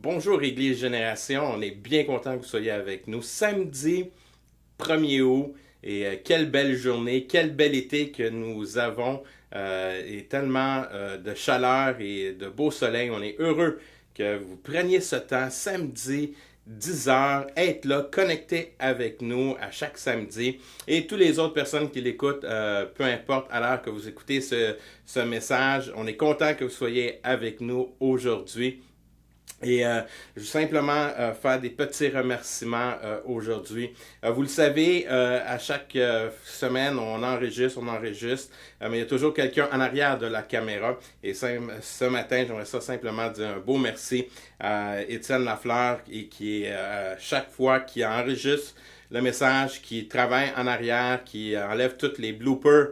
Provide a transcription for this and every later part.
Bonjour Église Génération, on est bien content que vous soyez avec nous. Samedi 1er août, et quelle belle journée, quel bel été que nous avons, et tellement de chaleur et de beau soleil. On est heureux que vous preniez ce temps samedi 10 heures, être là, connecté avec nous à chaque samedi. Et toutes les autres personnes qui l'écoutent, peu importe à l'heure que vous écoutez ce message, on est content que vous soyez avec nous aujourd'hui. Et je veux simplement faire des petits remerciements aujourd'hui. Vous le savez, à chaque semaine, on enregistre, mais il y a toujours quelqu'un en arrière de la caméra. Et ce matin, j'aimerais ça simplement dire un beau merci à Étienne Lafleur, qui est chaque fois qui enregistre le message, qui travaille en arrière, qui enlève tous les bloopers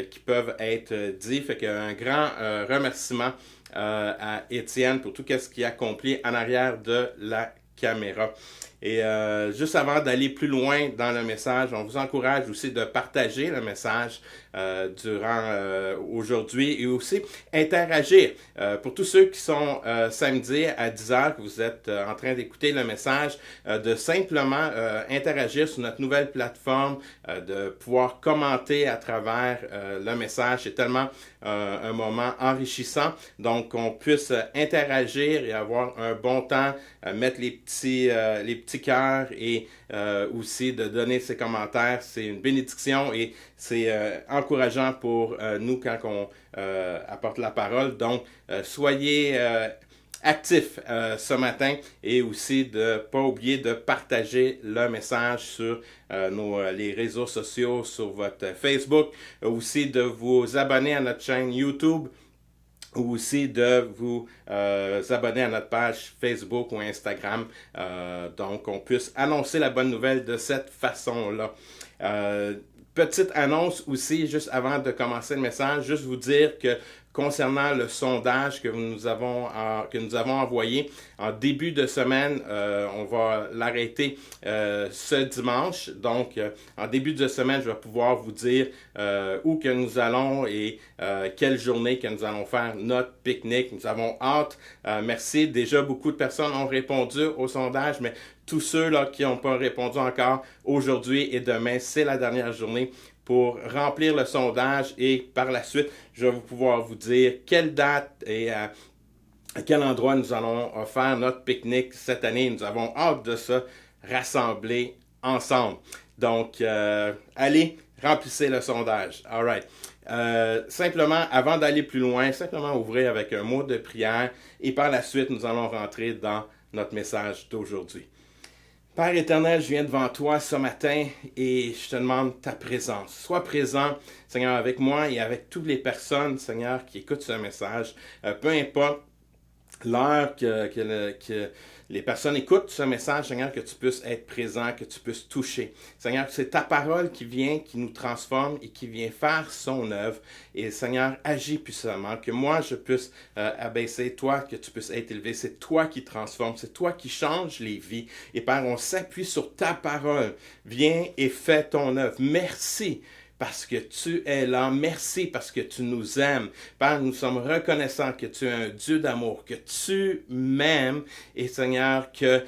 qui peuvent être dits. Fait qu'un grand remerciement à Étienne pour tout ce qu'il accomplit en arrière de la caméra. Et juste avant d'aller plus loin dans le message, on vous encourage aussi de partager le message durant aujourd'hui et aussi interagir. Pour tous ceux qui sont samedi à 10h, que vous êtes en train d'écouter le message, de simplement interagir sur notre nouvelle plateforme, de pouvoir commenter à travers le message. C'est tellement un moment enrichissant. Donc, qu'on puisse interagir et avoir un bon temps, mettre les petits cœurs et aussi de donner ses commentaires. C'est une bénédiction et c'est encourageant pour nous quand on apporte la parole. Donc, soyez actifs ce matin et aussi de pas oublier de partager le message sur les réseaux sociaux, sur votre Facebook, aussi de vous abonner à notre chaîne YouTube, ou aussi de vous abonner à notre page Facebook ou Instagram, donc on puisse annoncer la bonne nouvelle de cette façon-là. Petite annonce aussi, juste avant de commencer le message, juste vous dire que concernant le sondage que nous avons envoyé en début de semaine, on va l'arrêter ce dimanche. Donc, en début de semaine, je vais pouvoir vous dire où que nous allons et quelle journée que nous allons faire notre pique-nique. Nous avons hâte. Merci. Déjà, beaucoup de personnes ont répondu au sondage, mais tous ceux là qui n'ont pas répondu encore, aujourd'hui et demain, c'est la dernière journée pour remplir le sondage et par la suite, je vais pouvoir vous dire quelle date et à quel endroit nous allons faire notre pique-nique cette année. Nous avons hâte de se rassembler ensemble. Donc, allez, remplissez le sondage. All right. Simplement, avant d'aller plus loin, simplement ouvrir avec un mot de prière et par la suite, nous allons rentrer dans notre message d'aujourd'hui. Père éternel, je viens devant toi ce matin et je te demande ta présence. Sois présent, Seigneur, avec moi et avec toutes les personnes, Seigneur, qui écoutent ce message. Peu importe l'heure que les personnes écoutent ce message, Seigneur, que tu puisses être présent, que tu puisses toucher. Seigneur, c'est ta parole qui vient, qui nous transforme et qui vient faire son œuvre. Et Seigneur, agis puissamment, que moi je puisse abaisser, toi, que tu puisses être élevé. C'est toi qui transforme, c'est toi qui change les vies. Et Père, on s'appuie sur ta parole. Viens et fais ton œuvre. Merci. Parce que tu es là. Merci parce que tu nous aimes. Père, nous sommes reconnaissants que tu es un Dieu d'amour, que tu m'aimes et Seigneur, que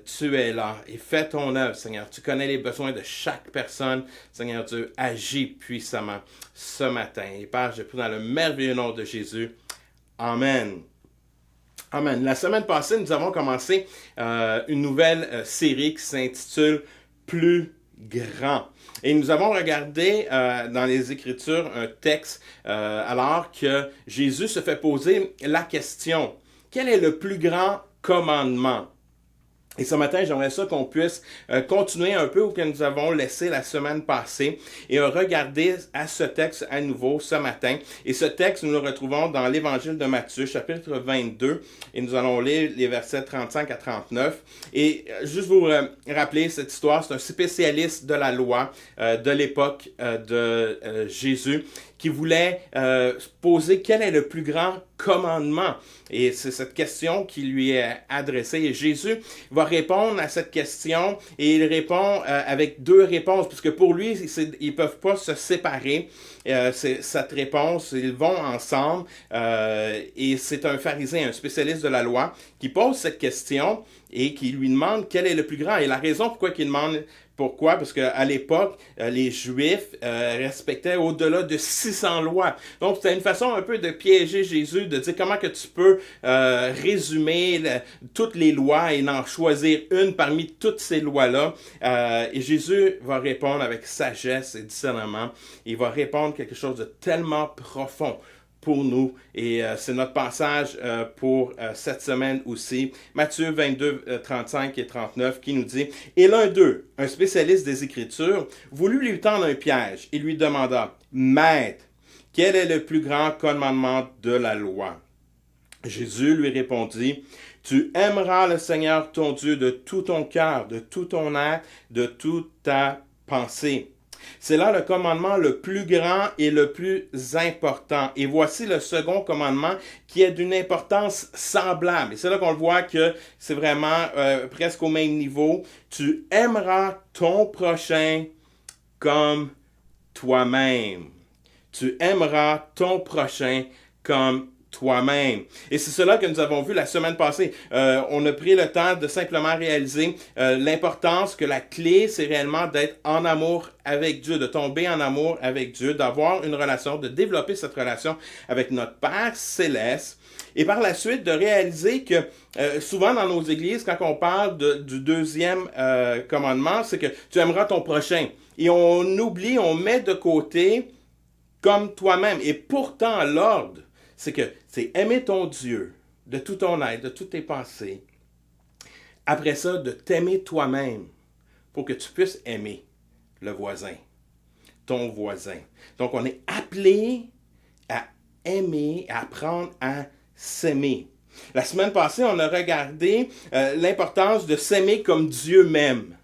tu es là. Et fais ton œuvre, Seigneur. Tu connais les besoins de chaque personne. Seigneur Dieu, agis puissamment ce matin. Et Père, je prie dans le merveilleux nom de Jésus. Amen. Amen. La semaine passée, nous avons commencé une nouvelle série qui s'intitule « Plus grand ». Et nous avons regardé dans les Écritures un texte alors que Jésus se fait poser la question, quel est le plus grand commandement? Et ce matin, j'aimerais ça qu'on puisse continuer un peu où que nous avons laissé la semaine passée et regarder à ce texte à nouveau ce matin. Et ce texte, nous le retrouvons dans l'Évangile de Matthieu, chapitre 22, et nous allons lire les versets 35 à 39. Et juste vous rappeler cette histoire, c'est un spécialiste de la loi de l'époque de Jésus qui voulait poser quel est le plus grand commandements? Et c'est cette question qui lui est adressée. Et Jésus va répondre à cette question et il répond avec deux réponses, puisque pour lui, ils peuvent pas se séparer. Cette réponse, ils vont ensemble. Et c'est un pharisien, un spécialiste de la loi, qui pose cette question et qui lui demande quel est le plus grand. Et la raison pourquoi il demande pourquoi? Parce qu'à l'époque, les Juifs respectaient au-delà de 600 lois. Donc, c'était une façon un peu de piéger Jésus, de dire comment que tu peux résumer toutes les lois et en choisir une parmi toutes ces lois-là. Et Jésus va répondre avec sagesse et discernement. Il va répondre quelque chose de tellement profond pour nous. Et c'est notre passage pour cette semaine aussi. Matthieu 22, 35 et 39 qui nous dit « Et l'un d'eux, un spécialiste des Écritures, voulut lui tendre un piège et lui demanda « Maître, quel est le plus grand commandement de la loi? » Jésus lui répondit « Tu aimeras le Seigneur ton Dieu de tout ton cœur, de tout ton être, de toute ta pensée. » C'est là le commandement le plus grand et le plus important. Et voici le second commandement qui est d'une importance semblable. Et c'est là qu'on le voit que c'est vraiment presque au même niveau. Tu aimeras ton prochain comme toi-même. Tu aimeras ton prochain comme toi-même. Et c'est cela que nous avons vu la semaine passée. On a pris le temps de simplement réaliser l'importance que la clé, c'est réellement d'être en amour avec Dieu, de tomber en amour avec Dieu, d'avoir une relation, de développer cette relation avec notre Père céleste. Et par la suite, de réaliser que souvent dans nos églises, quand on parle du deuxième commandement, c'est que tu aimeras ton prochain. Et on oublie, on met de côté comme toi-même. Et pourtant, l'ordre, c'est que c'est aimer ton Dieu de tout ton être, de toutes tes pensées. Après ça, de t'aimer toi-même pour que tu puisses aimer le voisin, ton voisin. Donc, on est appelé à aimer, à apprendre à s'aimer. La semaine passée, on a regardé l'importance de s'aimer comme Dieu m'aime.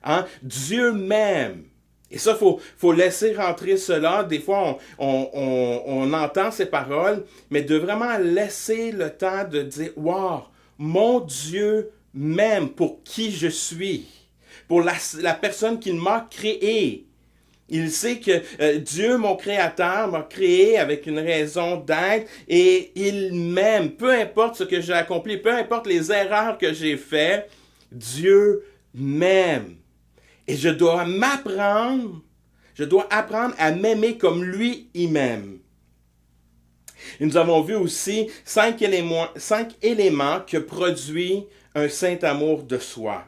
Hein? Dieu m'aime. Et ça, faut laisser rentrer cela. Des fois, on entend ces paroles, mais de vraiment laisser le temps de dire, « Wow, mon Dieu m'aime pour qui je suis, pour la personne qu'il m'a créée. » Il sait que Dieu, mon Créateur, m'a créé avec une raison d'être et il m'aime. Peu importe ce que j'ai accompli, peu importe les erreurs que j'ai faites, Dieu m'aime. Et je dois apprendre à m'aimer comme lui, il m'aime. Et nous avons vu aussi 5 éléments que produit un saint amour de soi.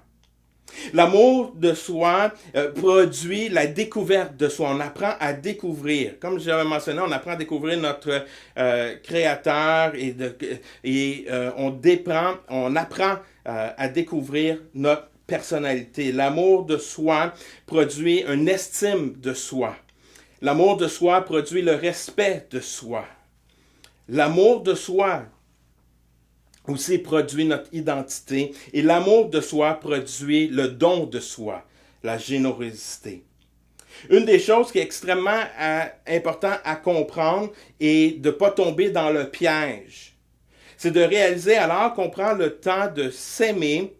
L'amour de soi produit la découverte de soi. On apprend à découvrir. Comme j'avais mentionné, on apprend à découvrir notre Créateur et on apprend à découvrir notre personnalité. L'amour de soi produit une estime de soi. L'amour de soi produit le respect de soi. L'amour de soi aussi produit notre identité. Et l'amour de soi produit le don de soi, la générosité. Une des choses qui est extrêmement importante à comprendre et de ne pas tomber dans le piège, c'est de réaliser alors qu'on prend le temps de s'aimer.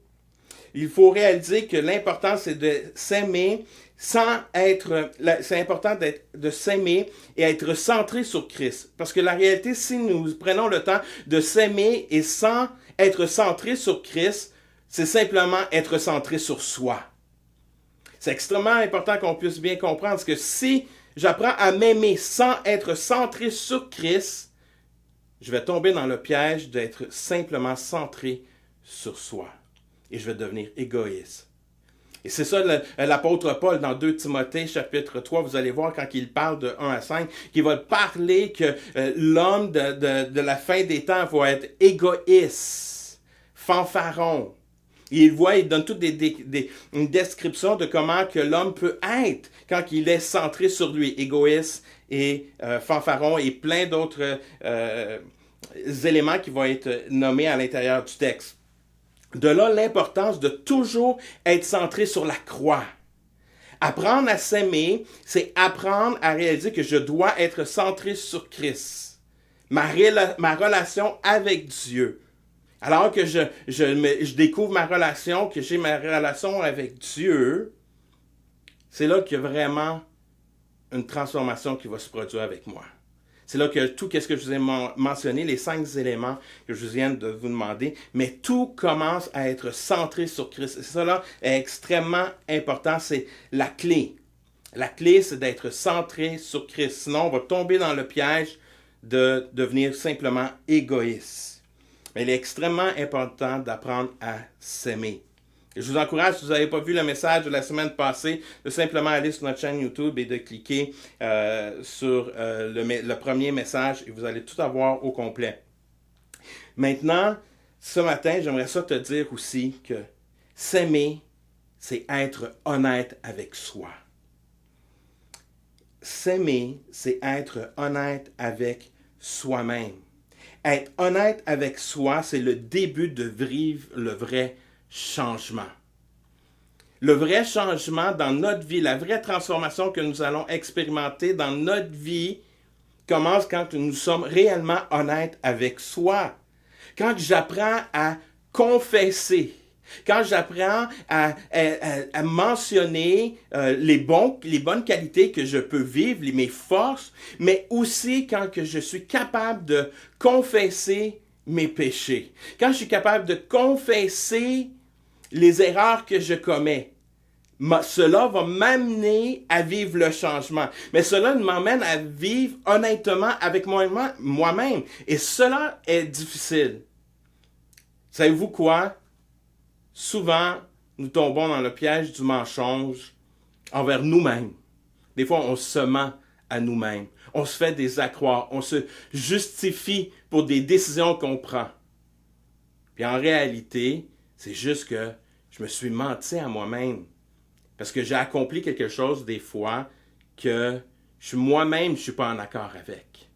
Il faut réaliser que l'important, c'est de s'aimer c'est important de s'aimer et être centré sur Christ. Parce que la réalité, si nous prenons le temps de s'aimer et sans être centré sur Christ, c'est simplement être centré sur soi. C'est extrêmement important qu'on puisse bien comprendre, parce que si j'apprends à m'aimer sans être centré sur Christ, je vais tomber dans le piège d'être simplement centré sur soi. Et je vais devenir égoïste. Et c'est ça l'apôtre Paul dans 2 Timothée chapitre 3, vous allez voir quand il parle de 1 à 5, qu'il va parler que l'homme de la fin des temps va être égoïste, fanfaron. Et il donne toute une description de comment que l'homme peut être quand il est centré sur lui, égoïste et fanfaron et plein d'autres éléments qui vont être nommés à l'intérieur du texte. De là, l'importance de toujours être centré sur la croix. Apprendre à s'aimer, c'est apprendre à réaliser que je dois être centré sur Christ. ma relation avec Dieu. Alors que je découvre ma relation, que j'ai ma relation avec Dieu, c'est là qu'il y a vraiment une transformation qui va se produire avec moi. C'est là que tout ce que je vous ai mentionné, les 5 éléments que je viens de vous demander, mais tout commence à être centré sur Christ. Et cela est extrêmement important, c'est la clé. La clé, c'est d'être centré sur Christ. Sinon, on va tomber dans le piège de devenir simplement égoïste. Mais il est extrêmement important d'apprendre à s'aimer. Et je vous encourage, si vous n'avez pas vu le message de la semaine passée, de simplement aller sur notre chaîne YouTube et de cliquer sur le premier message et vous allez tout avoir au complet. Maintenant, ce matin, j'aimerais ça te dire aussi que s'aimer, c'est être honnête avec soi. S'aimer, c'est être honnête avec soi-même. Être honnête avec soi, c'est le début de vivre le vrai changement. Le vrai changement dans notre vie, la vraie transformation que nous allons expérimenter dans notre vie commence quand nous sommes réellement honnêtes avec soi. Quand j'apprends à confesser, quand j'apprends à mentionner les bonnes qualités que je peux vivre, mes forces, mais aussi quand que je suis capable de confesser mes péchés. Quand je suis capable de confesser les erreurs que je commets. Cela va m'amener à vivre le changement. Mais cela m'emmène à vivre honnêtement avec moi-même. Et cela est difficile. Savez-vous quoi? Souvent, nous tombons dans le piège du mensonge envers nous-mêmes. Des fois, on se ment à nous-mêmes. On se fait des accroires. On se justifie pour des décisions qu'on prend. Puis en réalité, c'est juste que je me suis menti à moi-même. Parce que j'ai accompli quelque chose des fois que moi-même, je ne suis pas en accord avec.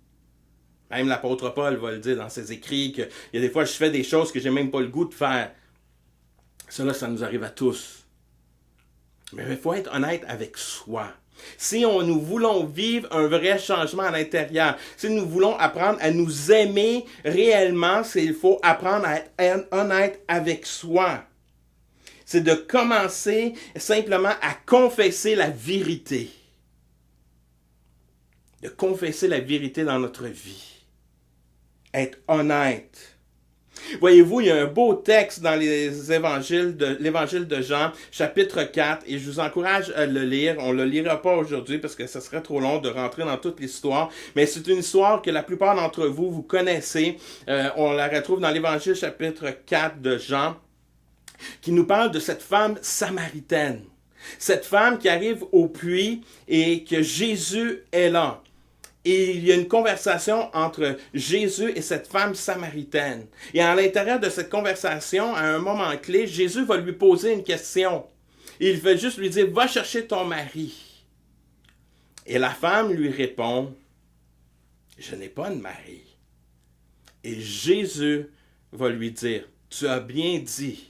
Même l'apôtre Paul va le dire dans ses écrits qu'il y a des fois, je fais des choses que je n'ai même pas le goût de faire. Cela, ça nous arrive à tous. Mais il faut être honnête avec soi. Si nous voulons vivre un vrai changement à l'intérieur, si nous voulons apprendre à nous aimer réellement, il faut apprendre à être honnête avec soi. C'est de commencer simplement à confesser la vérité. De confesser la vérité dans notre vie. Être honnête. Voyez-vous, il y a un beau texte dans l'évangile de Jean, chapitre 4, et je vous encourage à le lire. On ne le lira pas aujourd'hui parce que ce serait trop long de rentrer dans toute l'histoire, mais c'est une histoire que la plupart d'entre vous connaissez. On la retrouve dans l'évangile chapitre 4 de Jean, qui nous parle de cette femme samaritaine. Cette femme qui arrive au puits et que Jésus est là. Et il y a une conversation entre Jésus et cette femme samaritaine. Et à l'intérieur de cette conversation, à un moment clé, Jésus va lui poser une question. Il va juste lui dire, va chercher ton mari. Et la femme lui répond, je n'ai pas de mari. Et Jésus va lui dire, tu as bien dit.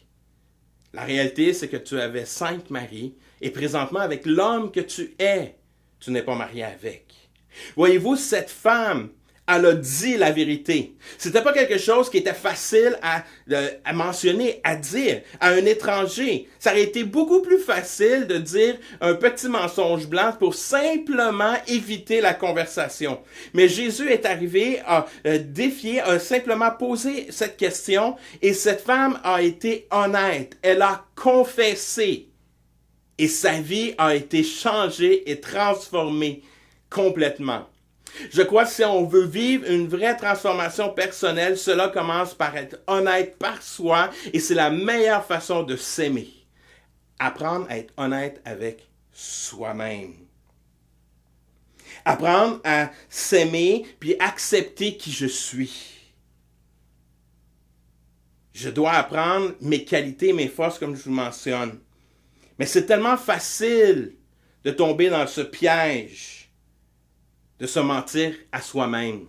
La réalité, c'est que tu avais 5 maris et présentement, avec l'homme que tu es, tu n'es pas marié avec. Voyez-vous, cette femme, elle a dit la vérité. C'était pas quelque chose qui était facile à mentionner, à dire à un étranger. Ça aurait été beaucoup plus facile de dire un petit mensonge blanc pour simplement éviter la conversation. Mais Jésus est arrivé à défier, a simplement posé cette question et cette femme a été honnête. Elle a confessé et sa vie a été changée et transformée complètement. Je crois que si on veut vivre une vraie transformation personnelle, cela commence par être honnête par soi et c'est la meilleure façon de s'aimer. Apprendre à être honnête avec soi-même. Apprendre à s'aimer puis accepter qui je suis. Je dois apprendre mes qualités, mes forces comme je vous mentionne. Mais c'est tellement facile de tomber dans ce piège de se mentir à soi-même.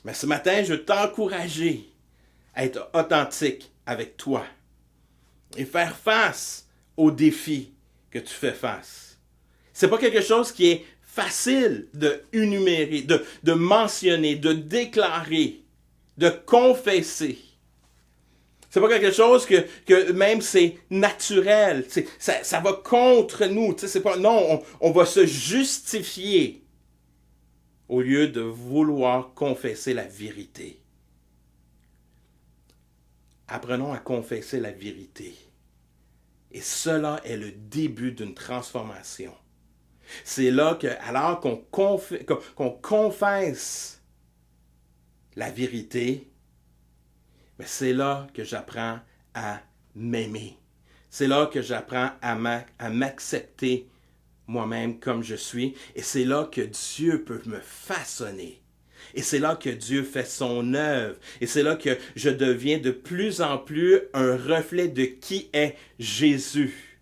Mais ce matin, je veux t'encourager à être authentique avec toi et faire face aux défis que tu fais face. C'est pas quelque chose qui est facile de énumérer, de mentionner, de déclarer, de confesser. C'est pas quelque chose que même c'est naturel. Ça va contre nous. C'est pas, non, on va se justifier au lieu de vouloir confesser la vérité. Apprenons à confesser la vérité. Et cela est le début d'une transformation. C'est là que, alors qu'on confesse la vérité, mais c'est là que j'apprends à m'aimer. C'est là que j'apprends à m'accepter moi-même comme je suis. Et c'est là que Dieu peut me façonner. Et c'est là que Dieu fait son œuvre. Et c'est là que je deviens de plus en plus un reflet de qui est Jésus.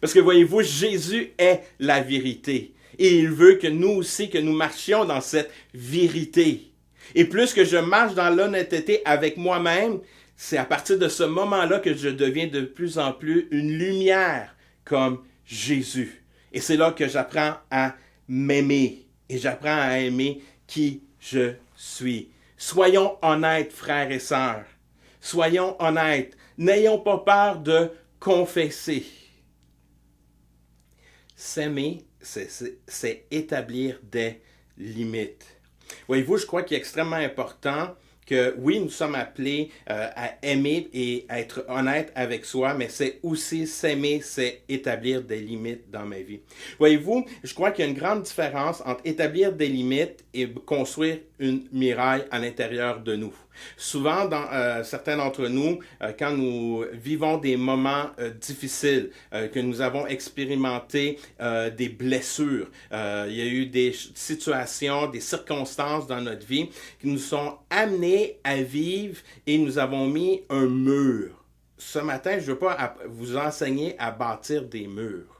Parce que voyez-vous, Jésus est la vérité. Et il veut que nous aussi, que nous marchions dans cette vérité. Et plus que je marche dans l'honnêteté avec moi-même, c'est à partir de ce moment-là que je deviens de plus en plus une lumière comme Jésus. Et c'est là que j'apprends à m'aimer. Et j'apprends à aimer qui je suis. Soyons honnêtes, frères et sœurs. Soyons honnêtes. N'ayons pas peur de confesser. S'aimer, c'est établir des limites. Voyez-vous, je crois qu'il est extrêmement important que, oui, nous sommes appelés à aimer et à être honnête avec soi, mais c'est aussi s'aimer, c'est établir des limites dans ma vie. Voyez-vous, je crois qu'il y a une grande différence entre établir des limites et construire une muraille à l'intérieur de nous. Souvent, dans certains d'entre nous, quand nous vivons des moments difficiles, que nous avons expérimenté des blessures, il y a eu des situations, des circonstances dans notre vie qui nous sont amenées à vivre et nous avons mis un mur. Ce matin, je ne veux pas vous enseigner à bâtir des murs.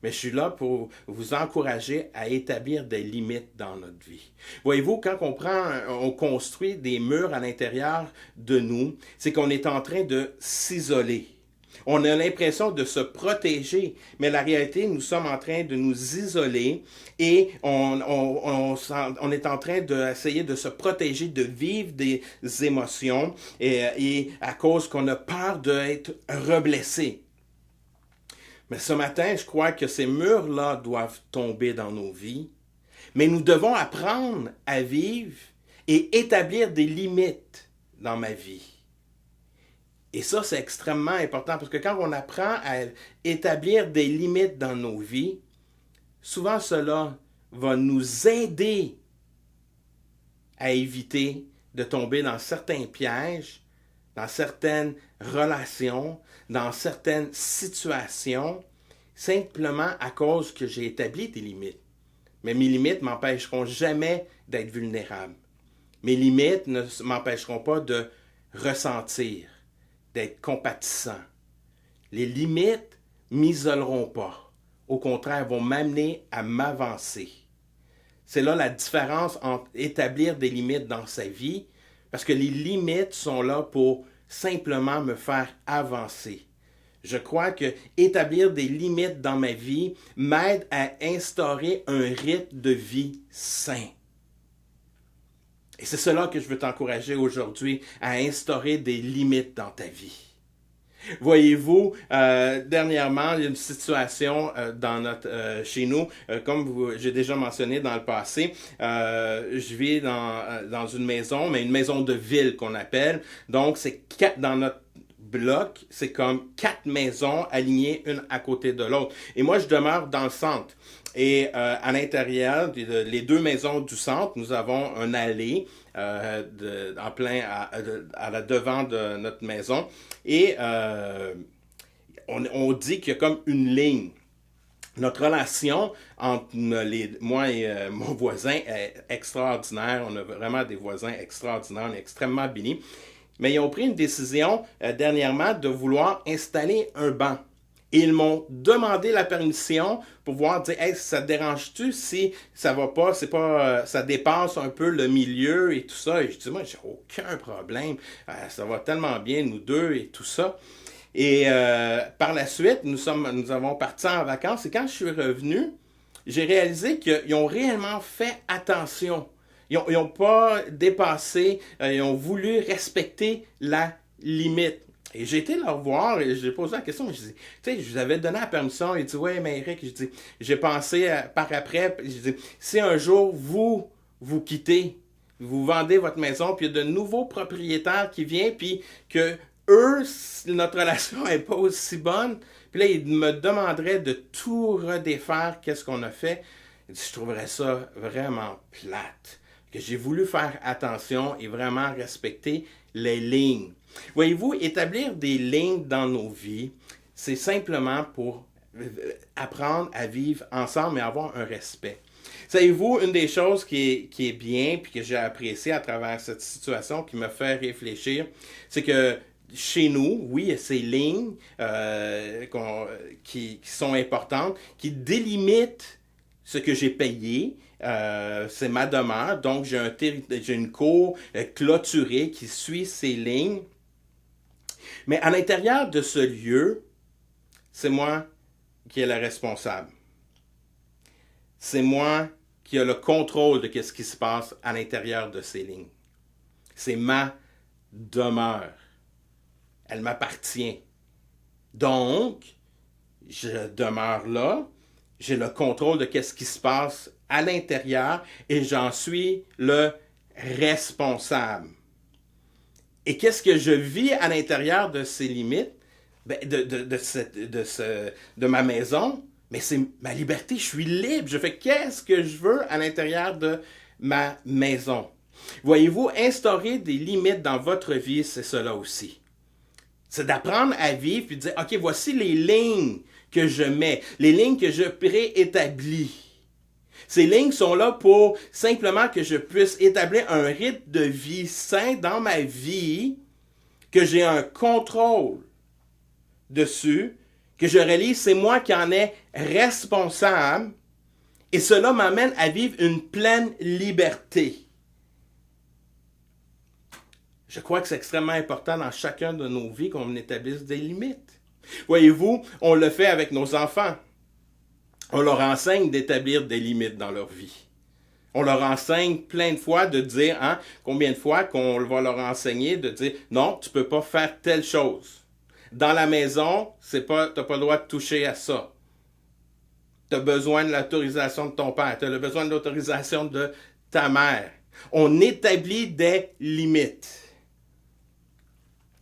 Mais je suis là pour vous encourager à établir des limites dans notre vie. Voyez-vous, quand on construit des murs à l'intérieur de nous, c'est qu'on est en train de s'isoler. On a l'impression de se protéger, mais la réalité, nous sommes en train de nous isoler et on est en train d'essayer de se protéger, de vivre des émotions et à cause qu'on a peur d'être reblessé. Mais ce matin, je crois que ces murs-là doivent tomber dans nos vies. Mais nous devons apprendre à vivre et établir des limites dans ma vie. Et ça, c'est extrêmement important parce que quand on apprend à établir des limites dans nos vies, souvent cela va nous aider à éviter de tomber dans certains pièges, dans certaines relations, dans certaines situations, simplement à cause que j'ai établi des limites. Mais mes limites ne m'empêcheront jamais d'être vulnérable. Mes limites ne m'empêcheront pas de ressentir, d'être compatissant. Les limites ne m'isoleront pas. Au contraire, vont m'amener à m'avancer. C'est là la différence entre établir des limites dans sa vie, parce que les limites sont là pour simplement me faire avancer. Je crois que établir des limites dans ma vie m'aide à instaurer un rythme de vie sain. Et c'est cela que je veux t'encourager aujourd'hui, à instaurer des limites dans ta vie. Voyez-vous, dernièrement, il y a une situation chez nous, comme j'ai déjà mentionné dans le passé, je vis dans une maison, mais une maison de ville qu'on appelle. Donc, c'est dans notre bloc, c'est comme 4 maisons alignées une à côté de l'autre. Et moi, je demeure dans le centre. Et à l'intérieur, les 2 maisons du centre, nous avons un allée en plein à devant de notre maison. Et on dit qu'il y a comme une ligne. Notre relation entre moi et mon voisin est extraordinaire. On a vraiment des voisins extraordinaires. On est extrêmement bénis. Mais ils ont pris une décision dernièrement de vouloir installer un banc. Et ils m'ont demandé la permission pour pouvoir dire, hey, ça te dérange-tu si ça va pas, ça dépasse un peu le milieu et tout ça. Et je dis, moi, j'ai aucun problème. Ça va tellement bien, nous deux et tout ça. Et par la suite, nous avons parti en vacances. Et quand je suis revenu, j'ai réalisé qu'ils ont réellement fait attention. Ils n'ont pas dépassé, ils ont voulu respecter la limite. Et j'ai été leur voir et j'ai posé la question, je dis, tu sais, je vous avais donné la permission, il dit, ouais, mais Eric, je dis, j'ai pensé par après, je dis, si un jour vous quittez, vous vendez votre maison, puis il y a de nouveaux propriétaires qui viennent, puis que eux, notre relation n'est pas aussi bonne, puis là, ils me demanderaient de tout redéfaire, qu'est-ce qu'on a fait. Je trouverais ça vraiment plate. Que j'ai voulu faire attention et vraiment respecter les lignes. Voyez-vous, établir des lignes dans nos vies, c'est simplement pour apprendre à vivre ensemble et avoir un respect. Savez-vous, une des choses qui est bien puis que j'ai apprécié à travers cette situation qui me fait réfléchir, c'est que chez nous, oui, il y a ces lignes qui sont importantes, qui délimitent ce que j'ai payé. C'est ma demeure, donc j'ai une cour clôturée qui suit ces lignes. Mais à l'intérieur de ce lieu, c'est moi qui ai le responsable. C'est moi qui ai le contrôle de ce qui se passe à l'intérieur de ces lignes. C'est ma demeure. Elle m'appartient. Donc, je demeure là, j'ai le contrôle de ce qui se passe à l'intérieur et j'en suis le responsable. Et qu'est-ce que je vis à l'intérieur de ces limites, de ma maison? Mais c'est ma liberté, je suis libre, je fais qu'est-ce que je veux à l'intérieur de ma maison. Voyez-vous, instaurer des limites dans votre vie, c'est cela aussi. C'est d'apprendre à vivre et de dire, OK, voici les lignes que je mets, les lignes que je préétablis. Ces lignes sont là pour simplement que je puisse établir un rythme de vie sain dans ma vie, que j'ai un contrôle dessus, que je réalise c'est moi qui en ai responsable, et cela m'amène à vivre une pleine liberté. Je crois que c'est extrêmement important dans chacun de nos vies qu'on établisse des limites. Voyez-vous, on le fait avec nos enfants. On leur enseigne d'établir des limites dans leur vie. On leur enseigne plein de fois de dire, combien de fois qu'on va leur enseigner de dire, non, tu ne peux pas faire telle chose. Dans la maison, tu n'as pas le droit de toucher à ça. Tu as besoin de l'autorisation de ton père, tu as besoin de l'autorisation de ta mère. On établit des limites.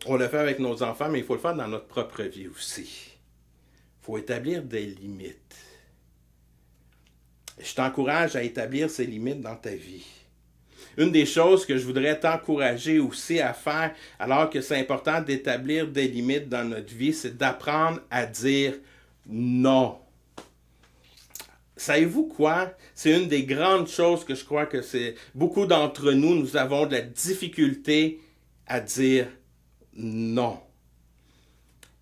On le fait avec nos enfants, mais il faut le faire dans notre propre vie aussi. Il faut établir des limites. Je t'encourage à établir ces limites dans ta vie. Une des choses que je voudrais t'encourager aussi à faire, alors que c'est important d'établir des limites dans notre vie, c'est d'apprendre à dire non. Savez-vous quoi? C'est une des grandes choses que je crois que c'est beaucoup d'entre nous, nous avons de la difficulté à dire non.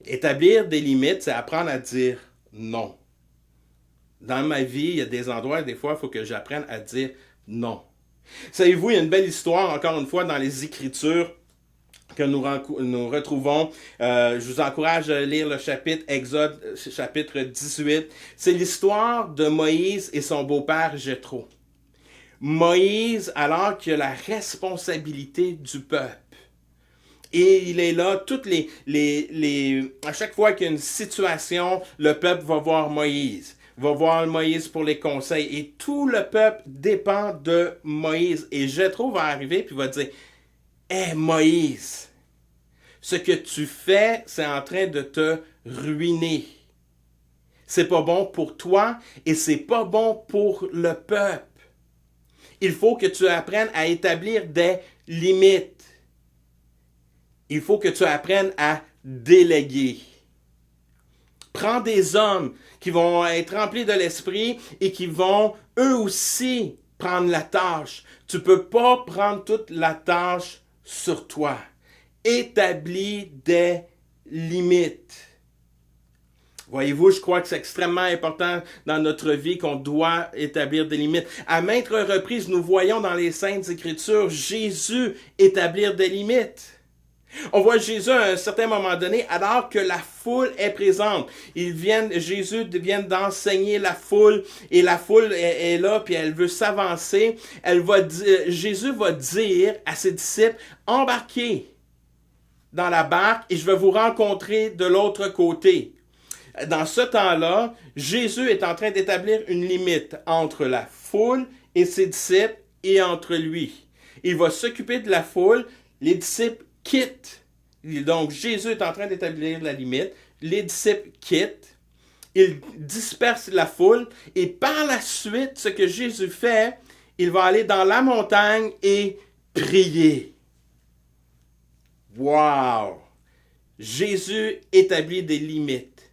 Établir des limites, c'est apprendre à dire non. Dans ma vie, il y a des endroits, des fois, il faut que j'apprenne à dire non. Savez-vous, il y a une belle histoire, encore une fois, dans les Écritures que nous retrouvons. Je vous encourage à lire le chapitre Exode, chapitre 18. C'est l'histoire de Moïse et son beau-père Jéthro. Moïse, alors qu'il a la responsabilité du peuple. Et il est là, à chaque fois qu'il y a une situation, le peuple va voir Moïse. Va voir Moïse pour les conseils. Et tout le peuple dépend de Moïse. Et Jéthro va arriver et va dire, « Hé Moïse, ce que tu fais, c'est en train de te ruiner. C'est pas bon pour toi et c'est pas bon pour le peuple. Il faut que tu apprennes à établir des limites. Il faut que tu apprennes à déléguer. Prends des hommes qui vont être remplis de l'esprit et qui vont eux aussi prendre la tâche. Tu ne peux pas prendre toute la tâche sur toi. Établis des limites. Voyez-vous, je crois que c'est extrêmement important dans notre vie qu'on doit établir des limites. À maintes reprises, nous voyons dans les Saintes Écritures Jésus établir des limites. On voit Jésus à un certain moment donné, alors que la foule est présente. Jésus vient d'enseigner la foule, et la foule est là, puis elle veut s'avancer. Jésus va dire à ses disciples, embarquez dans la barque et je vais vous rencontrer de l'autre côté. Dans ce temps-là, Jésus est en train d'établir une limite entre la foule et ses disciples et entre lui. Il va s'occuper de la foule, les disciples quittent. Donc Jésus est en train d'établir la limite, les disciples quittent, il disperse la foule et par la suite, ce que Jésus fait, il va aller dans la montagne et prier. Wow! Jésus établit des limites.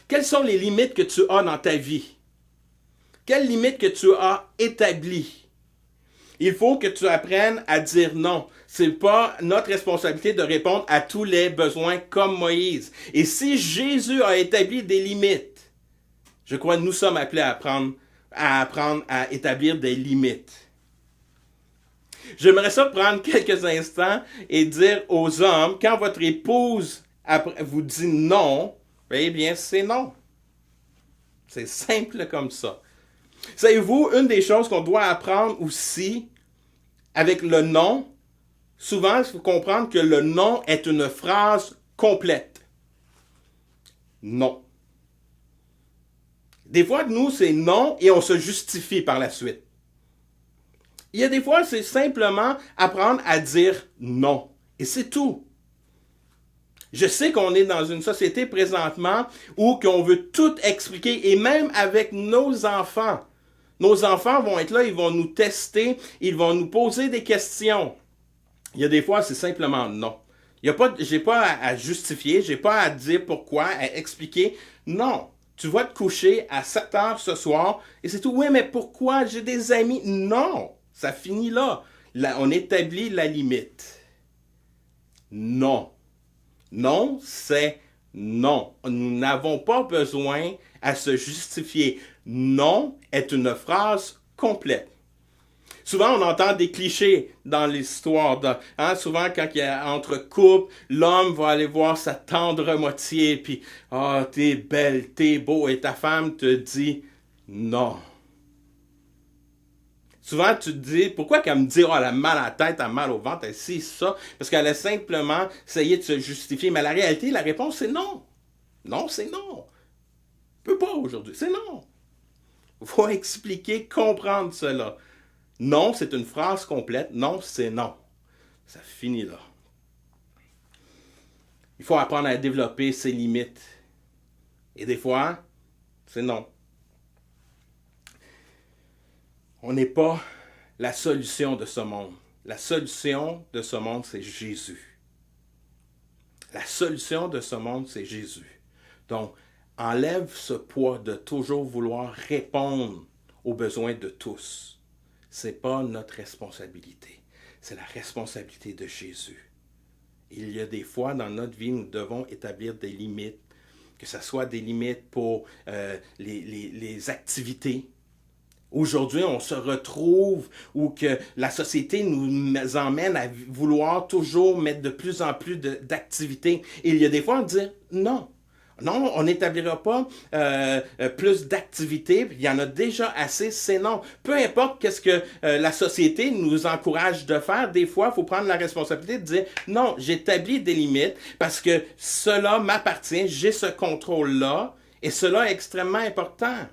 Quelles sont les limites que tu as dans ta vie? Quelles limites que tu as établies? Il faut que tu apprennes à dire non. C'est pas notre responsabilité de répondre à tous les besoins comme Moïse. Et si Jésus a établi des limites, je crois que nous sommes appelés à apprendre à établir des limites. J'aimerais ça prendre quelques instants et dire aux hommes, quand votre épouse vous dit non, eh bien, c'est non. C'est simple comme ça. Savez-vous, une des choses qu'on doit apprendre aussi avec le non, souvent, il faut comprendre que le non est une phrase complète. Non. Des fois, nous, c'est non et on se justifie par la suite. Il y a des fois, c'est simplement apprendre à dire non. Et c'est tout. Je sais qu'on est dans une société présentement où qu'on veut tout expliquer, et même avec nos enfants. Nos enfants vont être là, ils vont nous tester, ils vont nous poser des questions. Il y a des fois, c'est simplement non. J'ai pas à justifier, j'ai pas à dire pourquoi, à expliquer. Non. Tu vas te coucher à 7 heures ce soir, et c'est tout. Oui, mais pourquoi? J'ai des amis. Non. Ça finit là. Là, on établit la limite. Non. Non, c'est non. Nous n'avons pas besoin à se justifier. Non est une phrase complète. Souvent, on entend des clichés dans l'histoire. Souvent, quand il y a entre couples, l'homme va aller voir sa tendre moitié, puis « Ah, t'es belle, t'es beau », et ta femme te dit « Non ». Souvent, tu te dis, pourquoi qu'elle me dit, oh, elle a mal à la tête, elle a mal au ventre, elle sait ça? Parce qu'elle a simplement essayé de se justifier. Mais la réalité, la réponse, c'est non. Non, c'est non. Je peux pas aujourd'hui. C'est non. Il faut expliquer, comprendre cela. Non, c'est une phrase complète. Non, c'est non. Ça finit là. Il faut apprendre à développer ses limites. Et des fois, c'est non. On n'est pas la solution de ce monde. La solution de ce monde, c'est Jésus. La solution de ce monde, c'est Jésus. Donc, enlève ce poids de toujours vouloir répondre aux besoins de tous. Ce n'est pas notre responsabilité. C'est la responsabilité de Jésus. Il y a des fois dans notre vie, nous devons établir des limites, que ce soit des limites pour les activités. Aujourd'hui, on se retrouve où que la société nous emmène à vouloir toujours mettre de plus en plus d'activités. Et il y a des fois, on dit non. Non, on n'établira pas plus d'activités. Il y en a déjà assez, c'est non. Peu importe qu'est-ce que la société nous encourage de faire, des fois, il faut prendre la responsabilité de dire non, j'établis des limites parce que cela m'appartient, j'ai ce contrôle-là et cela est extrêmement important.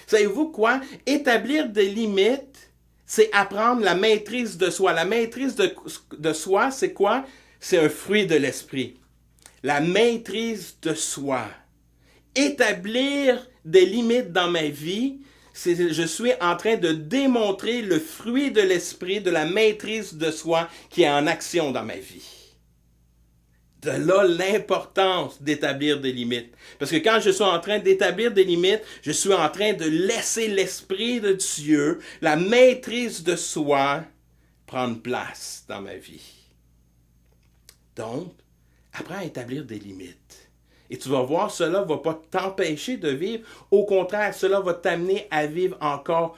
Savez-vous quoi? Établir des limites, c'est apprendre la maîtrise de soi. La maîtrise de soi, c'est quoi? C'est un fruit de l'esprit. La maîtrise de soi. Établir des limites dans ma vie, je suis en train de démontrer le fruit de l'esprit, de la maîtrise de soi qui est en action dans ma vie. De là l'importance d'établir des limites. Parce que quand je suis en train d'établir des limites, je suis en train de laisser l'Esprit de Dieu, la maîtrise de soi, prendre place dans ma vie. Donc, apprends à établir des limites. Et tu vas voir, cela ne va pas t'empêcher de vivre. Au contraire, cela va t'amener à vivre encore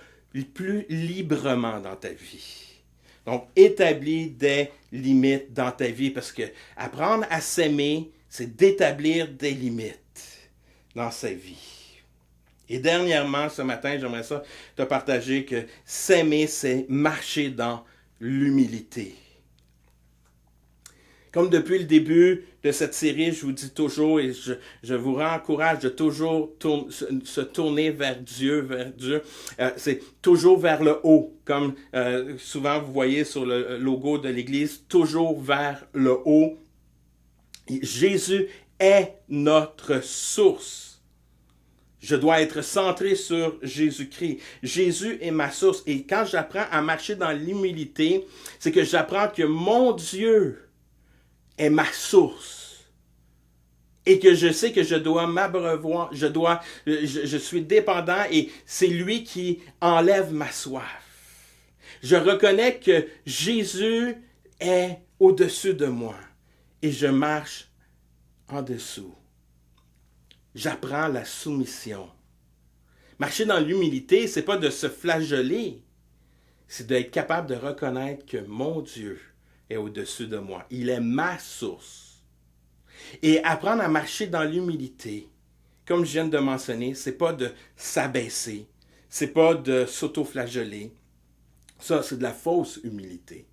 plus librement dans ta vie. Donc, établis des limites dans ta vie parce que apprendre à s'aimer, c'est d'établir des limites dans sa vie. Et dernièrement, ce matin, j'aimerais ça te partager que s'aimer, c'est marcher dans l'humilité. Comme depuis le début de cette série, je vous dis toujours et je vous encourage de toujours se tourner vers Dieu. C'est toujours vers le haut, comme souvent vous voyez sur le logo de l'Église, toujours vers le haut. Jésus est notre source. Je dois être centré sur Jésus-Christ. Jésus est ma source. Et quand j'apprends à marcher dans l'humilité, c'est que j'apprends que mon Dieu est ma source. Et que je sais que je dois m'abreuvoir, je suis dépendant et c'est lui qui enlève ma soif. Je reconnais que Jésus est au-dessus de moi et je marche en dessous. J'apprends la soumission. Marcher dans l'humilité, c'est pas de se flageller, c'est d'être capable de reconnaître que mon Dieu est au-dessus de moi. Il est ma source. Et apprendre à marcher dans l'humilité, comme je viens de mentionner, c'est pas de s'abaisser, c'est pas de s'auto-flageller. Ça, c'est de la fausse humilité.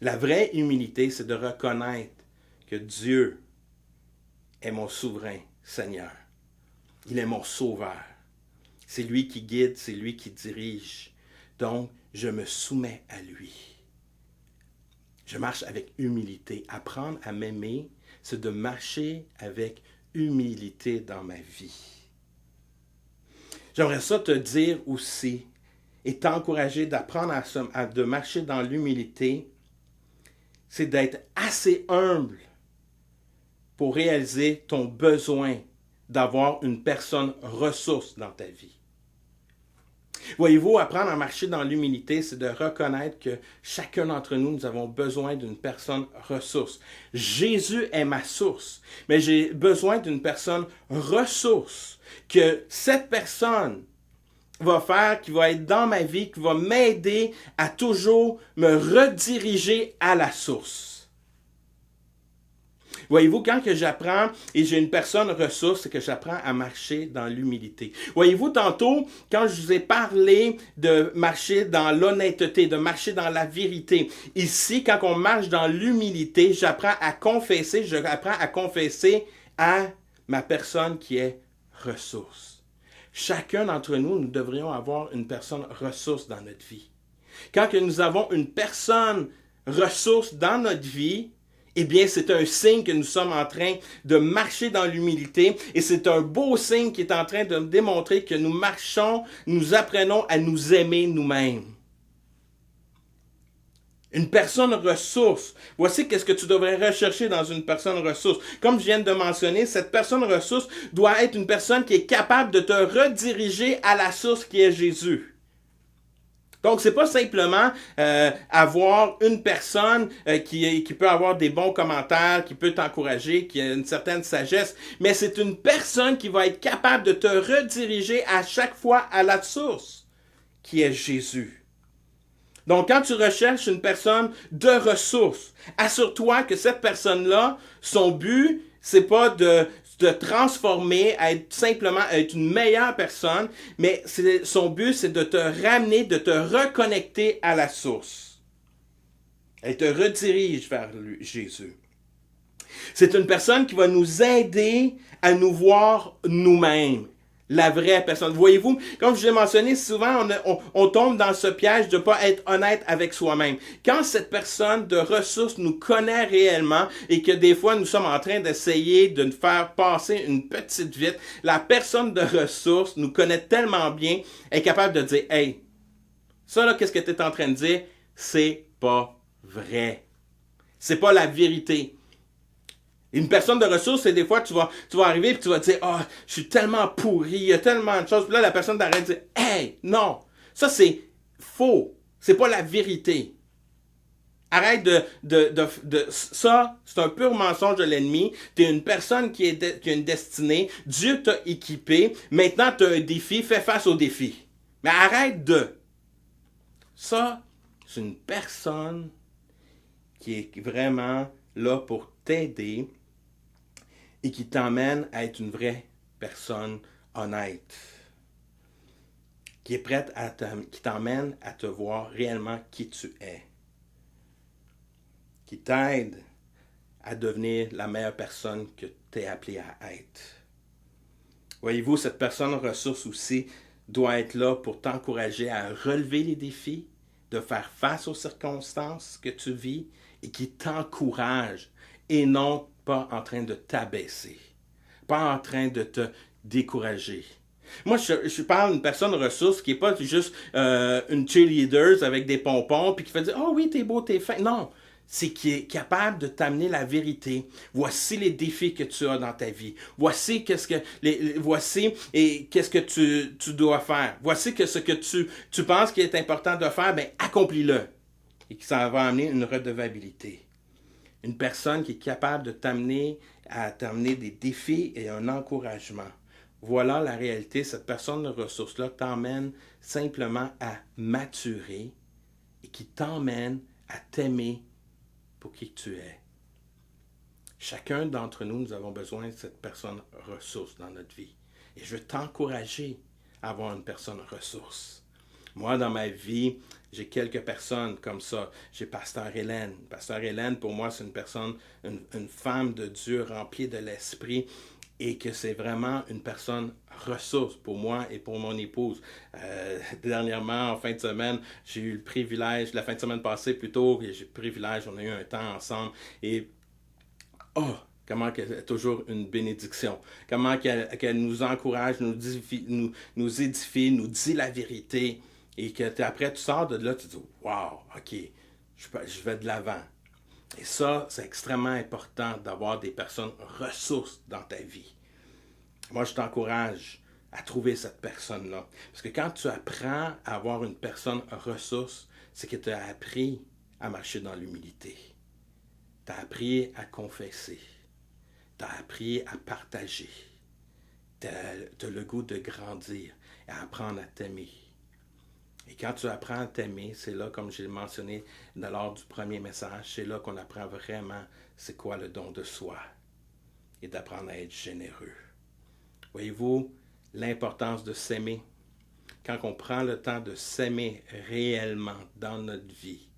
La vraie humilité, c'est de reconnaître que Dieu est mon souverain Seigneur. Il est mon sauveur. C'est lui qui guide, c'est lui qui dirige. Donc, je me soumets à lui. Je marche avec humilité. Apprendre à m'aimer, c'est de marcher avec humilité dans ma vie. J'aimerais ça te dire aussi et t'encourager d'apprendre de marcher dans l'humilité, c'est d'être assez humble pour réaliser ton besoin d'avoir une personne ressource dans ta vie. Voyez-vous, apprendre à marcher dans l'humilité, c'est de reconnaître que chacun d'entre nous, nous avons besoin d'une personne ressource. Jésus est ma source, mais j'ai besoin d'une personne ressource, que cette personne va faire, qui va être dans ma vie, qui va m'aider à toujours me rediriger à la source. Voyez-vous, quand que j'apprends et j'ai une personne ressource, c'est que j'apprends à marcher dans l'humilité. Voyez-vous, tantôt, quand je vous ai parlé de marcher dans l'honnêteté, de marcher dans la vérité, ici, quand on marche dans l'humilité, j'apprends à confesser à ma personne qui est ressource. Chacun d'entre nous, nous devrions avoir une personne ressource dans notre vie. Quand que nous avons une personne ressource dans notre vie, eh bien, c'est un signe que nous sommes en train de marcher dans l'humilité et c'est un beau signe qui est en train de démontrer que nous marchons, nous apprenons à nous aimer nous-mêmes. Une personne ressource. Voici qu'est-ce que tu devrais rechercher dans une personne ressource. Comme je viens de mentionner, cette personne ressource doit être une personne qui est capable de te rediriger à la source qui est Jésus. Donc, c'est pas simplement avoir une personne qui peut avoir des bons commentaires, qui peut t'encourager, qui a une certaine sagesse, mais c'est une personne qui va être capable de te rediriger à chaque fois à la source, qui est Jésus. Donc, quand tu recherches une personne de ressources, assure-toi que cette personne-là, son but, c'est pas de transformer, à être une meilleure personne, mais son but, c'est de te ramener, de te reconnecter à la source. Elle te redirige vers Jésus. C'est une personne qui va nous aider à nous voir nous-mêmes. La vraie personne. Voyez-vous, comme je l'ai mentionné, souvent on tombe dans ce piège de ne pas être honnête avec soi-même. Quand cette personne de ressources nous connaît réellement et que des fois nous sommes en train d'essayer de nous faire passer une petite vite, la personne de ressources nous connaît tellement bien, est capable de dire « Hey, ça là, qu'est-ce que tu es en train de dire? C'est pas vrai. C'est pas la vérité. » Une personne de ressources, c'est des fois, tu vas arriver et tu vas te dire, oh, je suis tellement pourri, il y a tellement de choses. Puis là, la personne t'arrête de dire, hey, non, ça c'est faux. C'est pas la vérité. Arrête ça, c'est un pur mensonge de l'ennemi. Tu es une personne qui a une destinée. Dieu t'a équipé. Maintenant, tu as un défi. Fais face au défi. Mais arrête de. Ça, C'est une personne qui est vraiment là pour t'aider et qui t'emmène à être une vraie personne honnête, qui est prête qui t'emmène à te voir réellement qui tu es, qui t'aide à devenir la meilleure personne que tu es appelé à être. Voyez-vous, cette personne ressource aussi doit être là pour t'encourager à relever les défis, de faire face aux circonstances que tu vis et qui t'encourage et non pas en train de t'abaisser, pas en train de te décourager. Moi, je parle d'une personne ressource qui n'est pas juste une cheerleader avec des pompons puis qui fait dire « Oh oui, t'es beau, t'es fin ». Non, c'est qui est capable de t'amener la vérité. Voici les défis que tu as dans ta vie. Voici qu'est-ce que tu dois faire. Voici que ce que tu penses qu'il est important de faire, ben accomplis-le. Et que ça va amener une redevabilité. Une personne qui est capable de t'amener des défis et un encouragement. Voilà la réalité. Cette personne de ressources-là t'emmène simplement à maturer et qui t'emmène à t'aimer pour qui tu es. Chacun d'entre nous, nous avons besoin de cette personne ressource dans notre vie. Et je veux t'encourager à avoir une personne ressource. Moi, dans ma vie, j'ai quelques personnes comme ça. J'ai Pasteur Hélène. Pasteur Hélène, pour moi, c'est une personne, une femme de Dieu remplie de l'Esprit et que c'est vraiment une personne ressource pour moi et pour mon épouse. Dernièrement, en fin de semaine, j'ai eu le privilège, la fin de semaine passée plutôt, j'ai eu le privilège, on a eu un temps ensemble et comment qu'elle est toujours une bénédiction. Comment qu'elle nous encourage, nous édifie, nous dit la vérité. Et que après, tu sors de là, tu te dis « Wow, OK, je vais de l'avant ». Et ça, c'est extrêmement important d'avoir des personnes ressources dans ta vie. Moi, je t'encourage à trouver cette personne-là. Parce que quand tu apprends à avoir une personne ressource, c'est que tu as appris à marcher dans l'humilité. Tu as appris à confesser. Tu as appris à partager. Tu as le goût de grandir et à apprendre à t'aimer. Et quand tu apprends à t'aimer, c'est là, comme j'ai mentionné lors du premier message, c'est là qu'on apprend vraiment c'est quoi le don de soi et d'apprendre à être généreux. Voyez-vous l'importance de s'aimer? Quand on prend le temps de s'aimer réellement dans notre vie,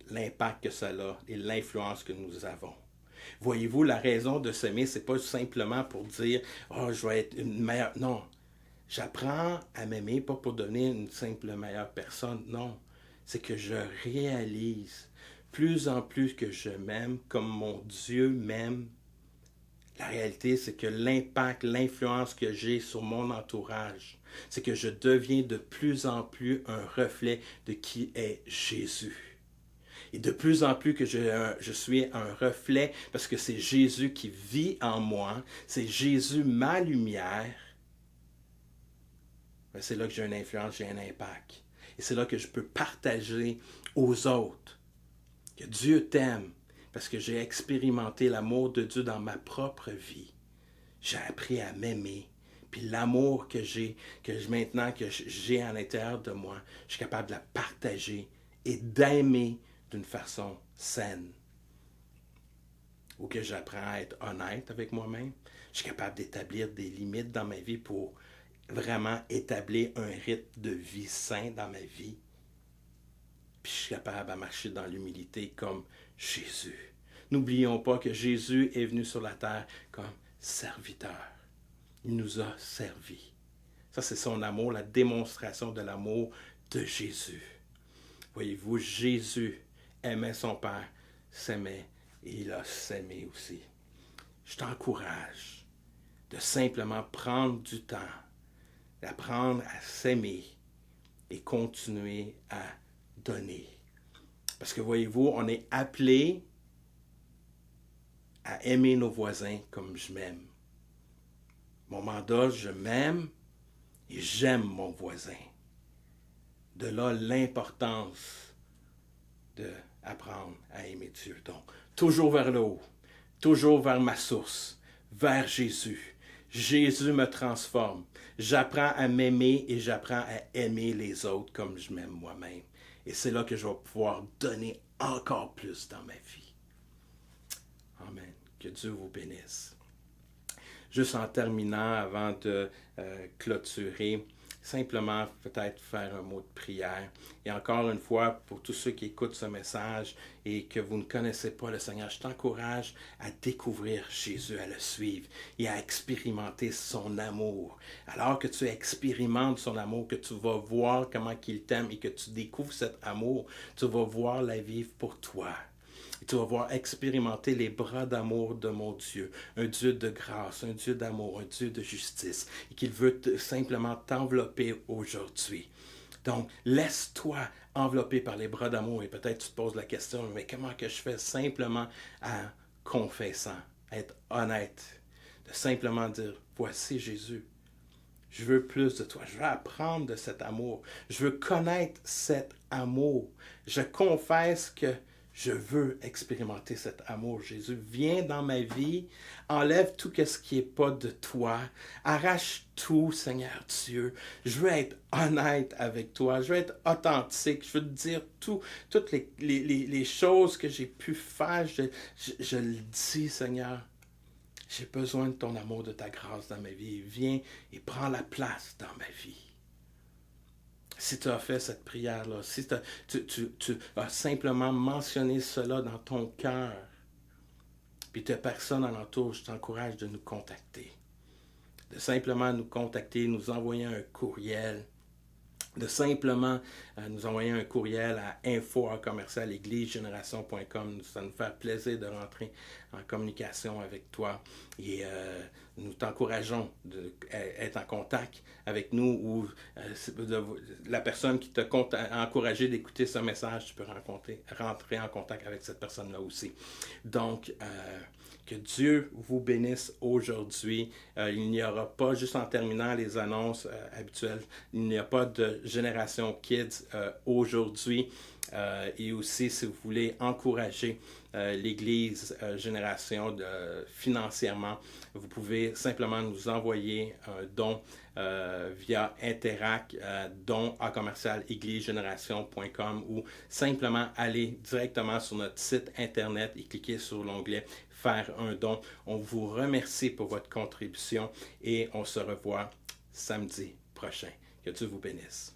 l'impact que ça a et l'influence que nous avons. Voyez-vous, la raison de s'aimer, c'est pas simplement pour dire « Oh, je vais être une meilleure... » Non. J'apprends à m'aimer, pas pour devenir une simple meilleure personne, non. C'est que je réalise plus en plus que je m'aime comme mon Dieu m'aime. La réalité, c'est que l'impact, l'influence que j'ai sur mon entourage, c'est que je deviens de plus en plus un reflet de qui est Jésus. Et de plus en plus que je suis un reflet, parce que c'est Jésus qui vit en moi, c'est Jésus ma lumière. C'est là que j'ai une influence, j'ai un impact. Et c'est là que je peux partager aux autres que Dieu t'aime parce que j'ai expérimenté l'amour de Dieu dans ma propre vie. J'ai appris à m'aimer. Puis l'amour que j'ai à l'intérieur de moi, je suis capable de la partager et d'aimer d'une façon saine. Ou que j'apprends à être honnête avec moi-même. Je suis capable d'établir des limites dans ma vie pour vraiment établir un rythme de vie sain dans ma vie. Puis je suis capable de marcher dans l'humilité comme Jésus. N'oublions pas que Jésus est venu sur la terre comme serviteur. Il nous a servi. Ça, c'est son amour, la démonstration de l'amour de Jésus. Voyez-vous, Jésus aimait son Père, s'aimait et il a s'aimé aussi. Je t'encourage de simplement prendre du temps, d'apprendre à s'aimer et continuer à donner. Parce que voyez-vous, on est appelé à aimer nos voisins comme je m'aime. Mon mandat, je m'aime et j'aime mon voisin. De là l'importance d'apprendre à aimer Dieu. Donc, toujours vers le haut, toujours vers ma source, vers Jésus. Jésus me transforme. J'apprends à m'aimer et j'apprends à aimer les autres comme je m'aime moi-même. Et c'est là que je vais pouvoir donner encore plus dans ma vie. Amen. Que Dieu vous bénisse. Juste en terminant, avant de clôturer, simplement peut-être faire un mot de prière. Et encore une fois, pour tous ceux qui écoutent ce message et que vous ne connaissez pas le Seigneur, je t'encourage à découvrir Jésus, à le suivre et à expérimenter son amour. Alors que tu expérimentes son amour, que tu vas voir comment il t'aime et que tu découvres cet amour, tu vas voir la vivre pour toi. Et tu vas voir expérimenter les bras d'amour de mon Dieu, un Dieu de grâce, un Dieu d'amour, un Dieu de justice, et qu'il veut simplement t'envelopper aujourd'hui. Donc, laisse-toi envelopper par les bras d'amour, et peut-être tu te poses la question, mais comment que je fais simplement en confessant, être honnête, de simplement dire, voici Jésus. Je veux plus de toi. Je veux apprendre de cet amour. Je veux connaître cet amour. Je confesse que je veux expérimenter cet amour. Jésus, viens dans ma vie, enlève tout ce qui n'est pas de toi, arrache tout, Seigneur Dieu. Je veux être honnête avec toi, je veux être authentique, je veux te dire toutes les choses que j'ai pu faire, je le dis, Seigneur. J'ai besoin de ton amour, de ta grâce dans ma vie. Viens et prends la place dans ma vie. Si tu as fait cette prière-là, si tu as simplement mentionné cela dans ton cœur, puis tu n'as personne alentour, je t'encourage de nous contacter. De simplement nous contacter, nous envoyer un courriel, de simplement nous envoyer un courriel à info@églisegeneration.com. Ça nous fait plaisir de rentrer en communication avec toi et nous t'encourageons d'être en contact avec nous ou la personne qui t'a encouragé d'écouter ce message, tu peux rentrer en contact avec cette personne-là aussi. Donc, que Dieu vous bénisse aujourd'hui. Il n'y aura pas, juste en terminant les annonces habituelles, il n'y a pas de Génération Kids aujourd'hui. Et aussi, si vous voulez encourager l'Église Génération financièrement, vous pouvez simplement nous envoyer un don via Interac, don@églisegeneration.com ou simplement aller directement sur notre site Internet et cliquer sur l'onglet faire un don. On vous remercie pour votre contribution et on se revoit samedi prochain. Que Dieu vous bénisse.